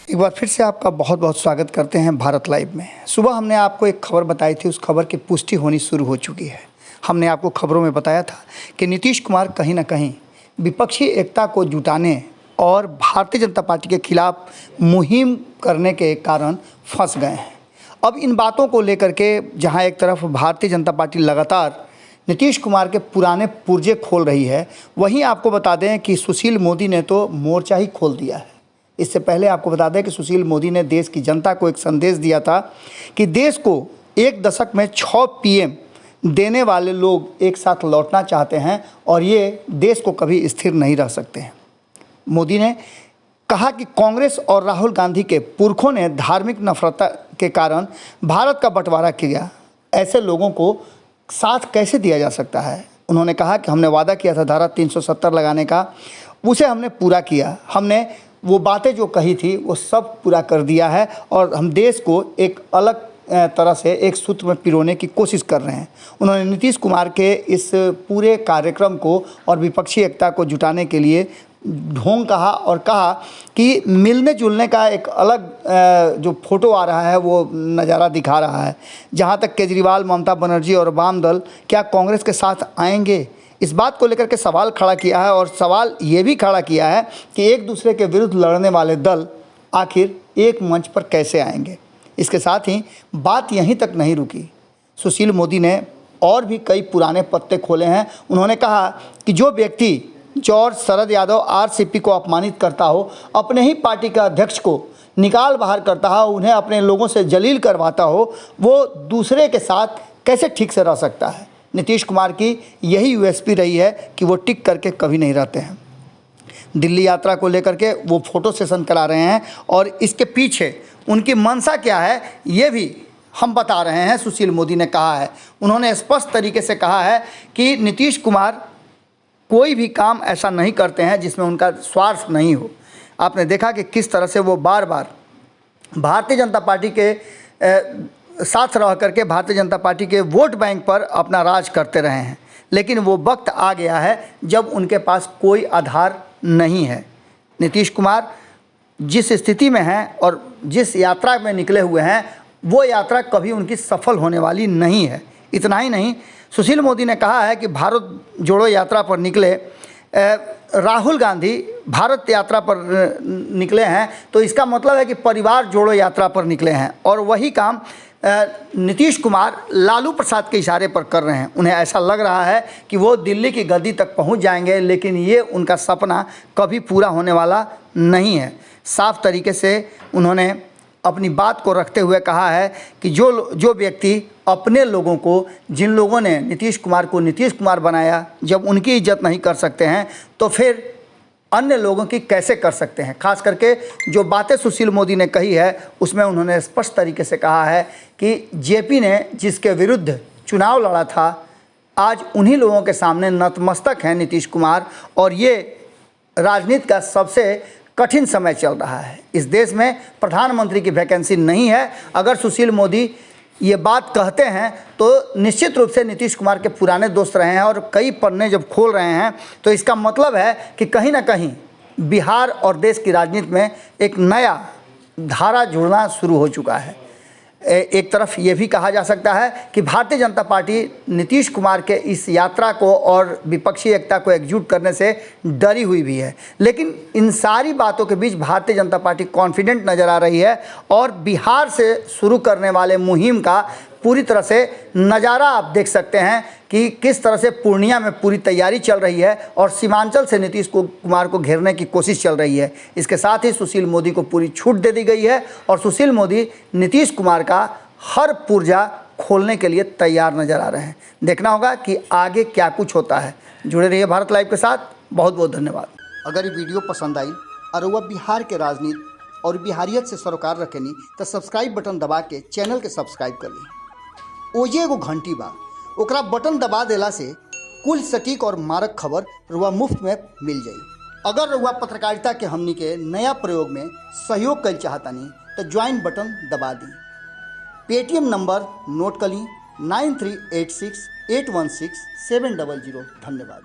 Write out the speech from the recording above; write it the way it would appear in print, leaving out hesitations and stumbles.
एक बार फिर से आपका बहुत बहुत स्वागत करते हैं भारत लाइव में। सुबह हमने आपको एक खबर बताई थी, उस खबर की पुष्टि होनी शुरू हो चुकी है। हमने आपको खबरों में बताया था कि नीतीश कुमार कहीं ना कहीं विपक्षी एकता को जुटाने और भारतीय जनता पार्टी के खिलाफ मुहिम करने के कारण फंस गए हैं। अब इन बातों को लेकर के जहां एक तरफ भारतीय जनता पार्टी लगातार नीतीश कुमार के पुराने पुर्जे खोल रही है, वहीं आपको बता दें कि सुशील मोदी ने तो मोर्चा ही खोल दिया है। इससे पहले आपको बता दें कि सुशील मोदी ने देश की जनता को एक संदेश दिया था कि देश को एक दशक में 6 पीएम देने वाले लोग एक साथ लौटना चाहते हैं और ये देश को कभी स्थिर नहीं रह सकते हैं। मोदी ने कहा कि कांग्रेस और राहुल गांधी के पुरखों ने धार्मिक नफरत के कारण भारत का बंटवारा किया, ऐसे लोगों को साथ कैसे दिया जा सकता है। उन्होंने कहा कि हमने वादा किया था धारा 370 लगाने का, उसे हमने पूरा किया। हमने वो बातें जो कही थी वो सब पूरा कर दिया है और हम देश को एक अलग तरह से एक सूत्र में पिरोने की कोशिश कर रहे हैं। उन्होंने नीतीश कुमार के इस पूरे कार्यक्रम को और विपक्षी एकता को जुटाने के लिए ढोंग कहा और कहा कि मिलने जुलने का एक अलग जो फोटो आ रहा है वो नज़ारा दिखा रहा है। जहां तक केजरीवाल, ममता बनर्जी और वाम दल क्या कांग्रेस के साथ आएंगे, इस बात को लेकर के सवाल खड़ा किया है। और सवाल ये भी खड़ा किया है कि एक दूसरे के विरुद्ध लड़ने वाले दल आखिर एक मंच पर कैसे आएंगे। इसके साथ ही बात यहीं तक नहीं रुकी। सुशील मोदी ने और भी कई पुराने पत्ते खोले हैं। उन्होंने कहा कि जो व्यक्ति जॉर्ज शरद यादव आरसीपी को अपमानित करता हो, अपने ही पार्टी के अध्यक्ष को निकाल बाहर करता हो, उन्हें अपने लोगों से जलील करवाता हो, वो दूसरे के साथ कैसे ठीक से रह सकता है। नीतीश कुमार की यही यूएसपी रही है कि वो टिक करके कभी नहीं रहते हैं। दिल्ली यात्रा को लेकर के वो फोटो सेशन करा रहे हैं और इसके पीछे उनकी मंशा क्या है ये भी हम बता रहे हैं। सुशील मोदी ने कहा है, उन्होंने स्पष्ट तरीके से कहा है कि नीतीश कुमार कोई भी काम ऐसा नहीं करते हैं जिसमें उनका स्वार्थ नहीं हो। आपने देखा कि किस तरह से वो बार बार भारतीय जनता पार्टी के साथ रह करके भारतीय जनता पार्टी के वोट बैंक पर अपना राज करते रहे हैं, लेकिन वो वक्त आ गया है जब उनके पास कोई आधार नहीं है। नीतीश कुमार जिस स्थिति में हैं और जिस यात्रा में निकले हुए हैं वो यात्रा कभी उनकी सफल होने वाली नहीं है। इतना ही नहीं, सुशील मोदी ने कहा है कि भारत जोड़ो यात्रा पर निकले राहुल गांधी भारत यात्रा पर निकले हैं तो इसका मतलब है कि परिवार जोड़ो यात्रा पर निकले हैं। और वही काम नीतीश कुमार लालू प्रसाद के इशारे पर कर रहे हैं। उन्हें ऐसा लग रहा है कि वो दिल्ली की गद्दी तक पहुंच जाएंगे, लेकिन ये उनका सपना कभी पूरा होने वाला नहीं है। साफ तरीके से उन्होंने अपनी बात को रखते हुए कहा है कि जो व्यक्ति अपने लोगों को, जिन लोगों ने नीतीश कुमार को नीतीश कुमार बनाया, जब उनकी इज्जत नहीं कर सकते हैं तो फिर अन्य लोगों की कैसे कर सकते हैं। खास करके जो बातें सुशील मोदी ने कही है उसमें उन्होंने स्पष्ट तरीके से कहा है कि जेपी ने जिसके विरुद्ध चुनाव लड़ा था, आज उन्हीं लोगों के सामने नतमस्तक हैं नीतीश कुमार। और ये राजनीति का सबसे कठिन समय चल रहा है। इस देश में प्रधानमंत्री की वैकेंसी नहीं है। अगर सुशील मोदी ये बात कहते हैं तो निश्चित रूप से नीतीश कुमार के पुराने दोस्त रहे हैं और कई पन्ने जब खोल रहे हैं तो इसका मतलब है कि कहीं ना कहीं बिहार और देश की राजनीति में एक नया धारा जुड़ना शुरू हो चुका है। एक तरफ ये भी कहा जा सकता है कि भारतीय जनता पार्टी नीतीश कुमार के इस यात्रा को और विपक्षी एकता को एकजुट करने से डरी हुई भी है, लेकिन इन सारी बातों के बीच भारतीय जनता पार्टी कॉन्फिडेंट नज़र आ रही है और बिहार से शुरू करने वाले मुहिम का पूरी तरह से नज़ारा आप देख सकते हैं कि किस तरह से पूर्णिया में पूरी तैयारी चल रही है और सीमांचल से नीतीश कुमार को घेरने की कोशिश चल रही है। इसके साथ ही सुशील मोदी को पूरी छूट दे दी गई है और सुशील मोदी नीतीश कुमार का हर पुर्जा खोलने के लिए तैयार नज़र आ रहे हैं। देखना होगा कि आगे क्या कुछ होता है। जुड़े रहिए भारत लाइव के साथ। बहुत बहुत धन्यवाद। अगर ये वीडियो पसंद आई और वह बिहार के राजनीति और बिहारियत से सरोकार रखेनी तो सब्सक्राइब बटन दबा के चैनल के सब्सक्राइब कर ली। ओजे एगो घंटी बा, ओकरा बटन दबा देला से कुल सटीक और मारक खबर रुआ मुफ्त में मिल जाई। अगर रुआ पत्रकारिता के हमनी के नया प्रयोग में सहयोग कर चाहतानी तो ज्वाइन बटन दबा दी। पेटीएम नंबर नोट कर ली 9386816700। धन्यवाद।